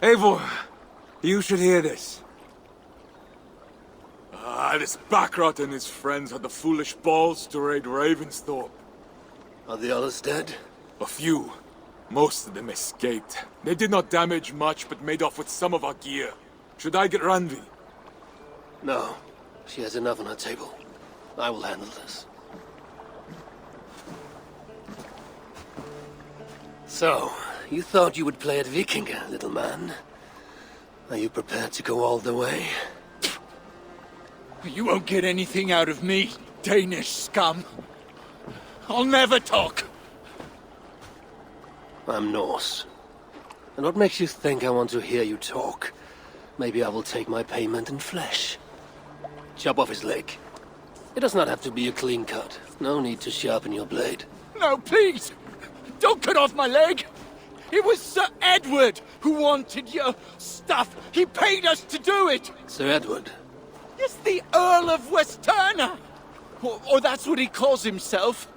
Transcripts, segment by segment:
Eivor, you should hear this. This Backrot and his friends had the foolish balls to raid Ravensthorpe. Are the others dead? A few. Most of them escaped. They did not damage much, but made off with some of our gear. Should I get Randvi? No. She has enough on her table. I will handle this. So, you thought you would play at Vikinga, little man? Are you prepared to go all the way? You won't get anything out of me, Danish scum. I'll never talk. I'm Norse. And what makes you think I want to hear you talk? Maybe I will take my payment in flesh. Chop off his leg. It does not have to be a clean cut. No need to sharpen your blade. No, please! Don't cut off my leg! It was Sir Edward who wanted your stuff. He paid us to do it! Sir Edward? Yes, the Earl of Westerna! Or that's what he calls himself.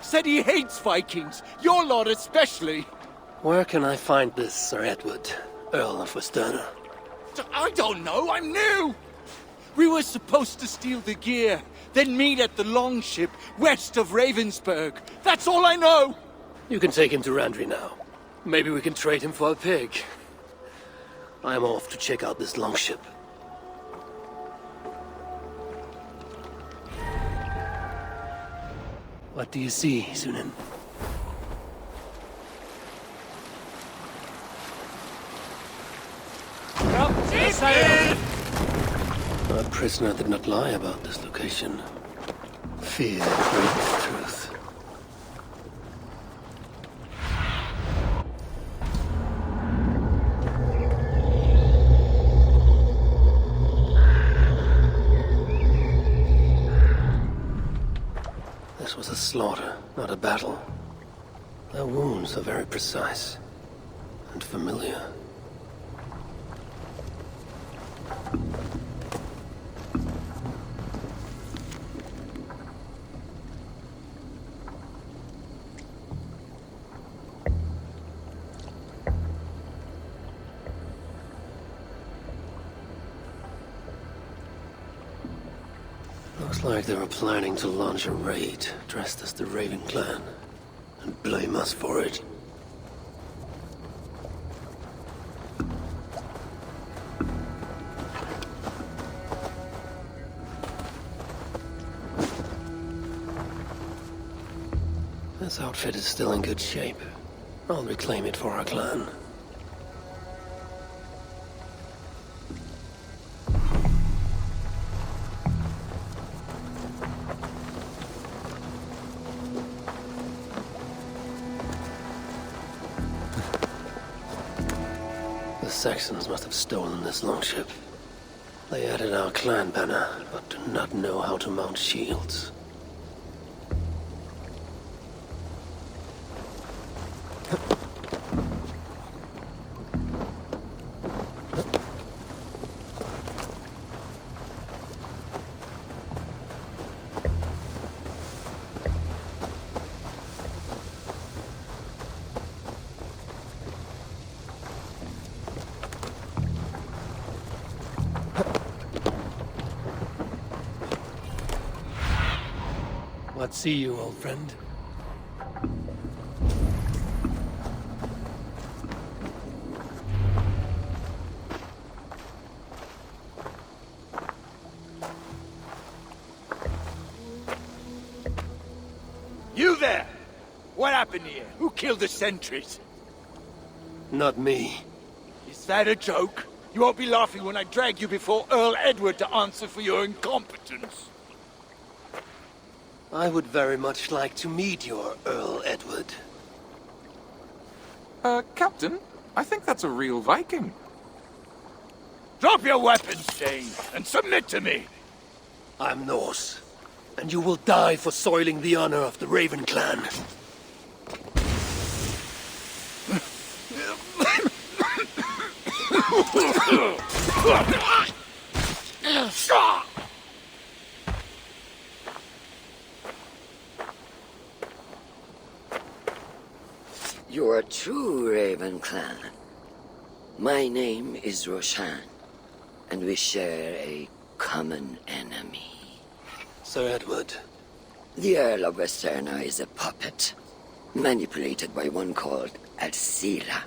Said he hates Vikings, your lot especially. Where can I find this Sir Edward, Earl of Westerna? I don't know, I'm new! We were supposed to steal the gear, then meet at the longship west of Ravensburg. That's all I know! You can take him to Randri now. Maybe we can trade him for a pig. I am off to check out this longship. What do you see, Sunan? Our prisoner did not lie about this location. Fear breaks truth. This was a slaughter, not a battle. Their wounds are very precise and familiar. Looks like they were planning to launch a raid, dressed as the Raven clan, and blame us for it. This outfit is still in good shape. I'll reclaim it for our clan. The Saxons must have stolen this longship. They added our clan banner, but do not know how to mount shields. What see you, old friend? You there! What happened here? Who killed the sentries? Not me. Is that a joke? You won't be laughing when I drag you before Earl Edward to answer for your incompetence. I would very much like to meet your Earl Edward. Captain, I think that's a real Viking. Drop your weapons, Dane, and submit to me! I'm Norse, and you will die for soiling the honor of the Raven clan. You're a true Raven clan. My name is Roshan, and we share a common enemy. Sir Edward. The Earl of Westerna is a puppet, manipulated by one called Alcila,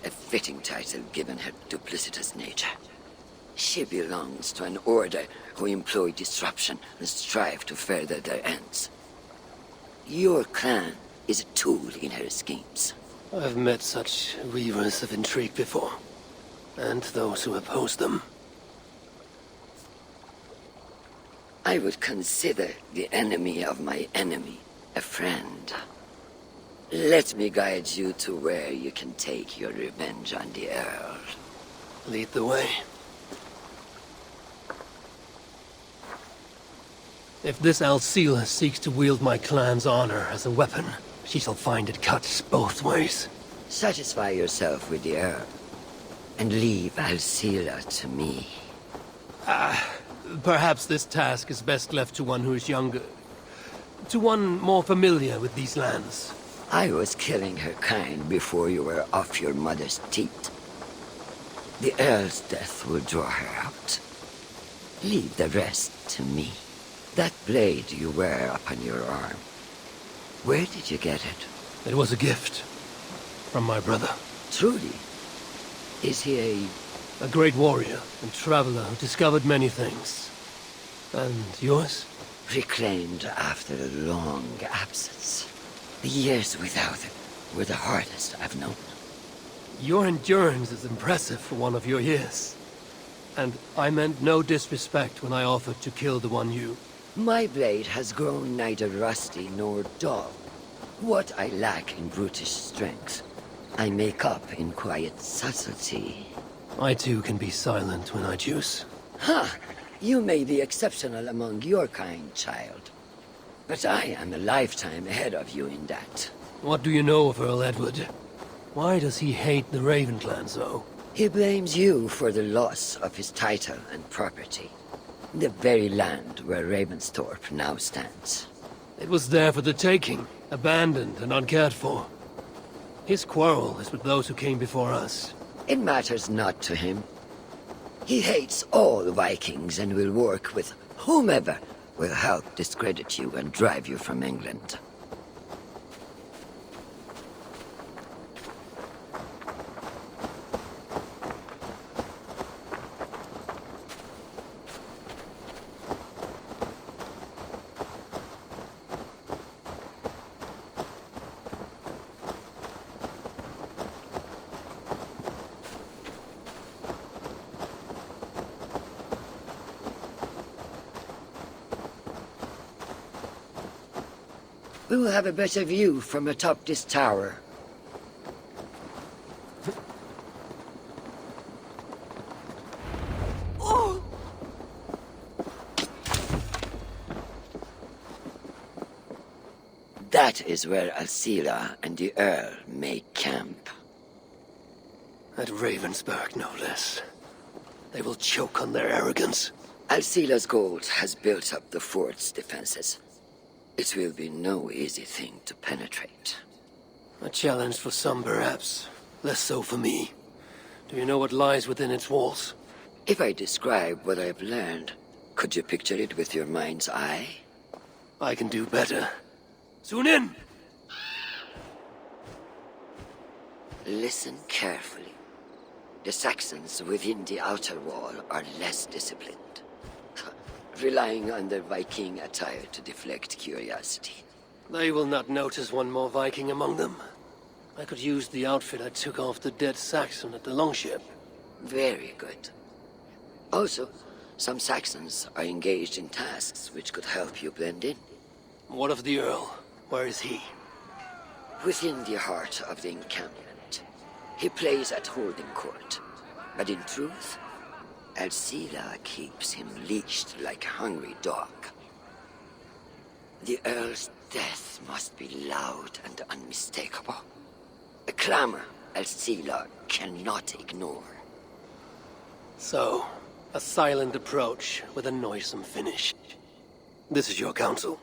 a fitting title given her duplicitous nature. She belongs to an order who employ disruption and strive to further their ends. Your clan is a tool in her schemes. I've met such weavers of intrigue before, and those who oppose them. I would consider the enemy of my enemy a friend. Let me guide you to where you can take your revenge on the Earl. Lead the way. If this Alcila seeks to wield my clan's honor as a weapon, she shall find it cuts both ways. Satisfy yourself with the Earl, and leave Alcila to me. Perhaps this task is best left to one who is younger. To one more familiar with these lands. I was killing her kind before you were off your mother's teat. The Earl's death will draw her out. Leave the rest to me. That blade you wear upon your arm, where did you get it? It was a gift. From my brother. Truly? Is he A great warrior and traveler who discovered many things. And yours? reclaimed after a long absence? The years without it were the hardest I've known. Your endurance is impressive for one of your years. And I meant no disrespect when I offered to kill the one you... My blade has grown neither rusty nor dull. What I lack in brutish strength, I make up in quiet subtlety. I too can be silent when I choose. Ha! You may be exceptional among your kind, child. But I am a lifetime ahead of you in that. What do you know of Earl Edward? Why does he hate the Raven clan so? He blames you for the loss of his title and property. The very land where Ravensthorpe now stands. It was there for the taking, abandoned and uncared for. His quarrel is with those who came before us. It matters not to him. He hates all Vikings and will work with whomever will help discredit you and drive you from England. We will have a better view from atop this tower. Oh! That is where Alcila and the Earl make camp. At Ravensburg, no less. They will choke on their arrogance. Alcila's gold has built up the fort's defenses. It will be no easy thing to penetrate. A challenge for some, perhaps. Less so for me. Do you know what lies within its walls? If I describe what I've learned, could you picture it with your mind's eye? I can do better. Soon in! Listen carefully. The Saxons within the outer wall are less disciplined, relying on their Viking attire to deflect curiosity. They will not notice one more Viking among them. I could use the outfit I took off the dead Saxon at the longship. Very good. Also, some Saxons are engaged in tasks which could help you blend in. What of the Earl? Where is he? Within the heart of the encampment, he plays at holding court. But in truth, Alcila keeps him leashed like a hungry dog. The Earl's death must be loud and unmistakable. A clamor Alcila cannot ignore. So, a silent approach with a noisome finish. This is your counsel.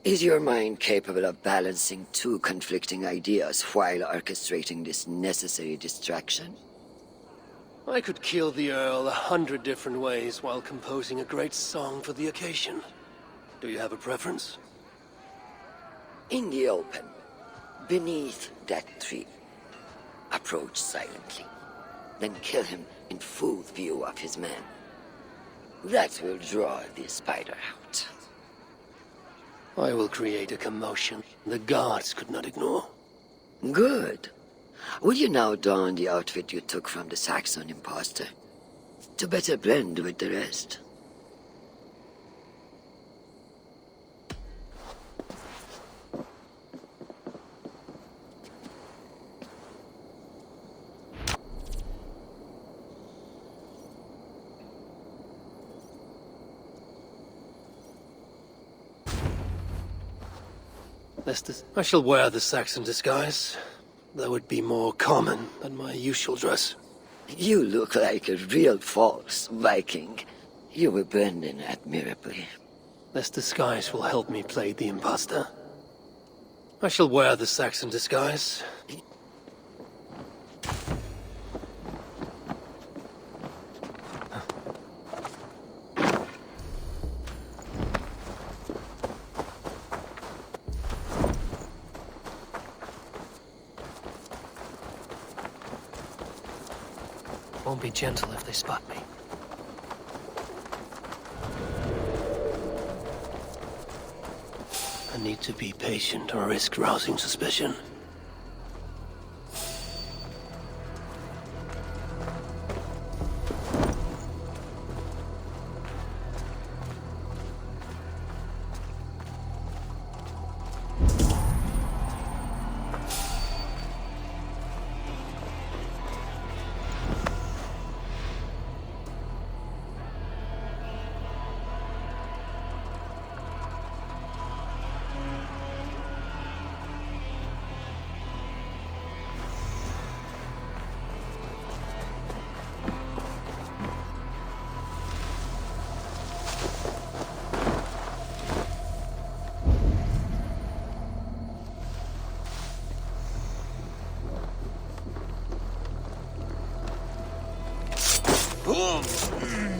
Is your mind capable of balancing two conflicting ideas while orchestrating this necessary distraction? I could kill the Earl 100 different ways while composing a great song for the occasion. Do you have a preference? In the open, beneath that tree. Approach silently, then kill him in full view of his men. That will draw the spider out. I will create a commotion the guards could not ignore. Good. Will you now don the outfit you took from the Saxon imposter? To better blend with the rest. I shall wear the Saxon disguise. That would be more common than my usual dress. You look like a real false Viking. You will blend in admirably. This disguise will help me play the imposter. I shall wear the Saxon disguise. Won't be gentle if they spot me. I need to be patient or risk rousing suspicion.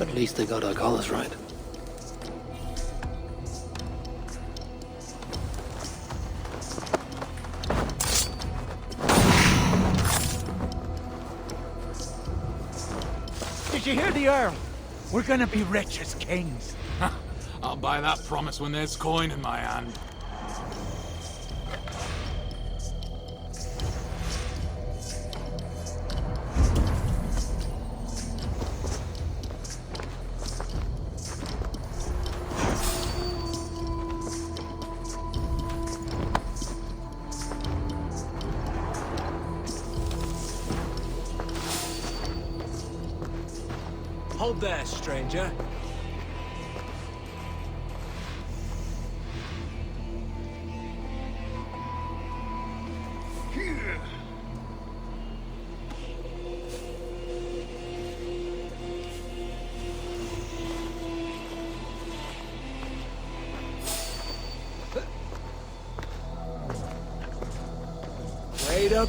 At least they got our colors right. Did you hear the Earl? We're gonna be rich as kings. I'll buy that promise when there's coin in my hand. Hold there, stranger. Wait up.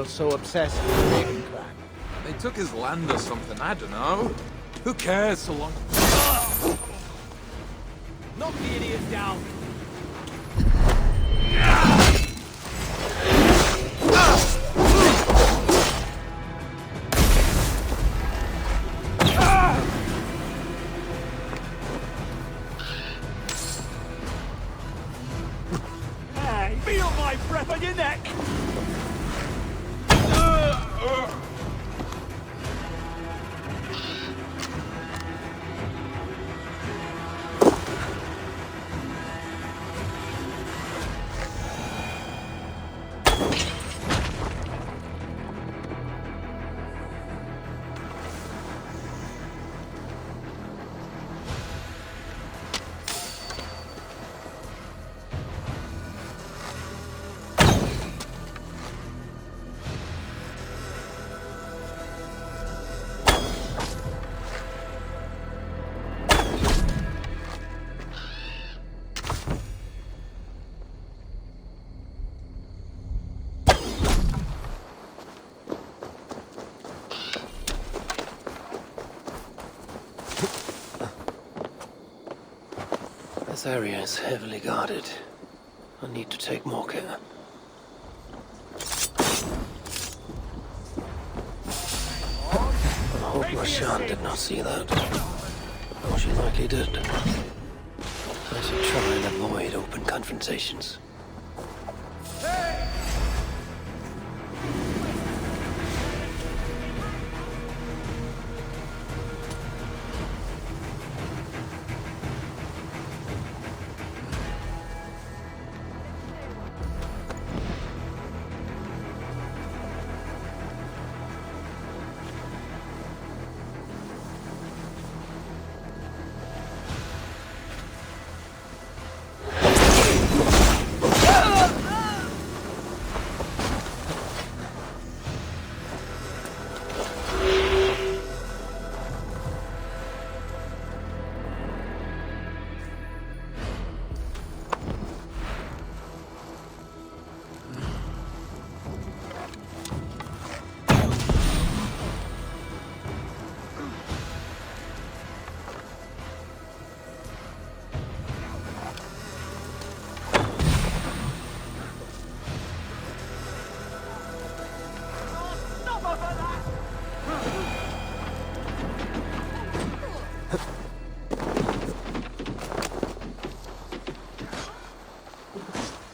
So obsessed with the Raven clan. They took his land or something, I don't know. Who cares so long? Knock the idiot down. Hey, feel my breath on your neck. This area is heavily guarded. I need to take more care. I hope Roshan did not see that. Oh, she likely did. I should try and avoid open confrontations.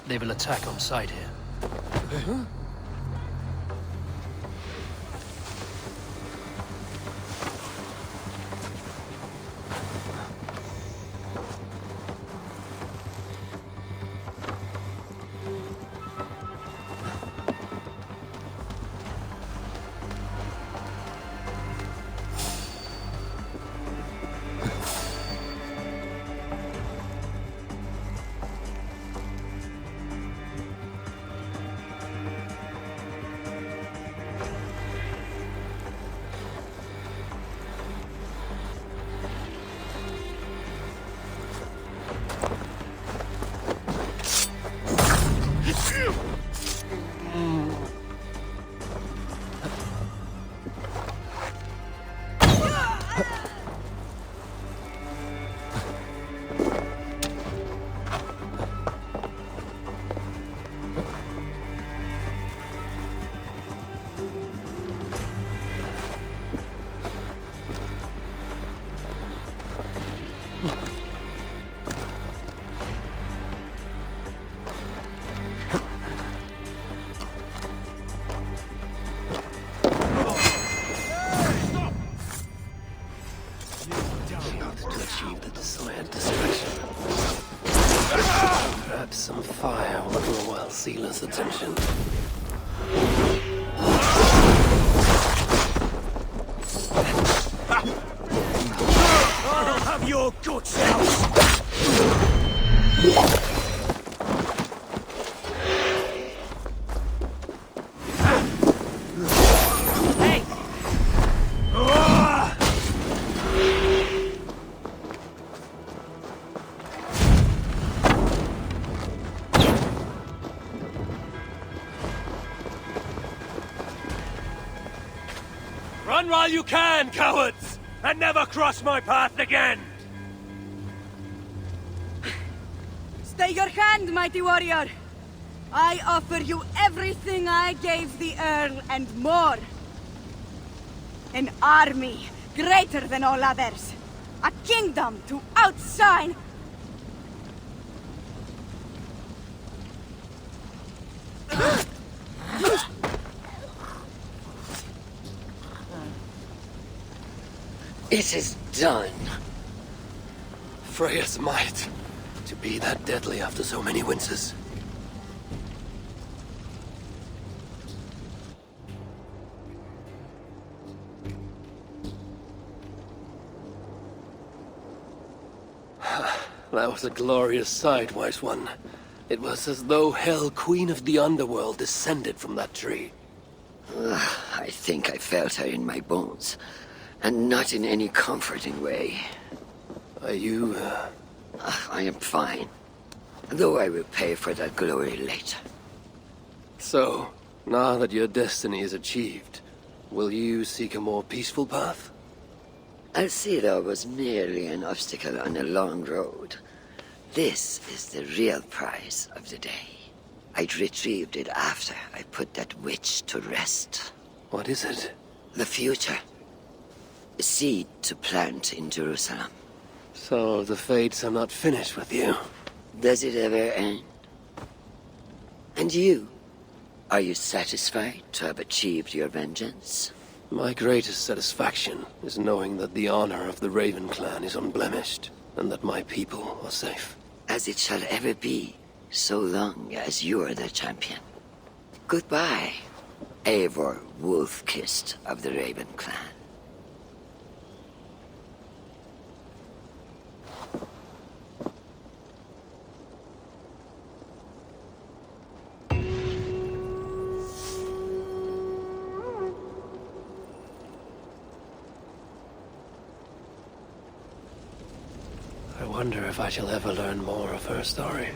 They will attack on sight here. Huh? Some fire will draw Sealer's attention. I'll have your guts out! Run while you can, cowards! And never cross my path again! Stay your hand, mighty warrior! I offer you everything I gave the Earl and more. An army greater than all others. A kingdom to outshine. It is done. Freya's might. To be that deadly after so many winters. That was a glorious sight, Wise One. It was as though Hell, Queen of the Underworld, descended from that tree. I think I felt her in my bones. And not in any comforting way. Are you, I am fine. Though I will pay for that glory later. So, now that your destiny is achieved, will you seek a more peaceful path? Alcira was merely an obstacle on a long road. This is the real prize of the day. I'd retrieved it after I put that witch to rest. What is it? The future. A seed to plant in Jerusalem. So the fates are not finished with you. Does it ever end? And you? Are you satisfied to have achieved your vengeance? My greatest satisfaction is knowing that the honor of the Raven clan is unblemished, and that my people are safe. As it shall ever be, so long as you are the champion. Goodbye, Eivor Wolf-Kissed of the Raven clan. I wonder if I shall ever learn more of her story.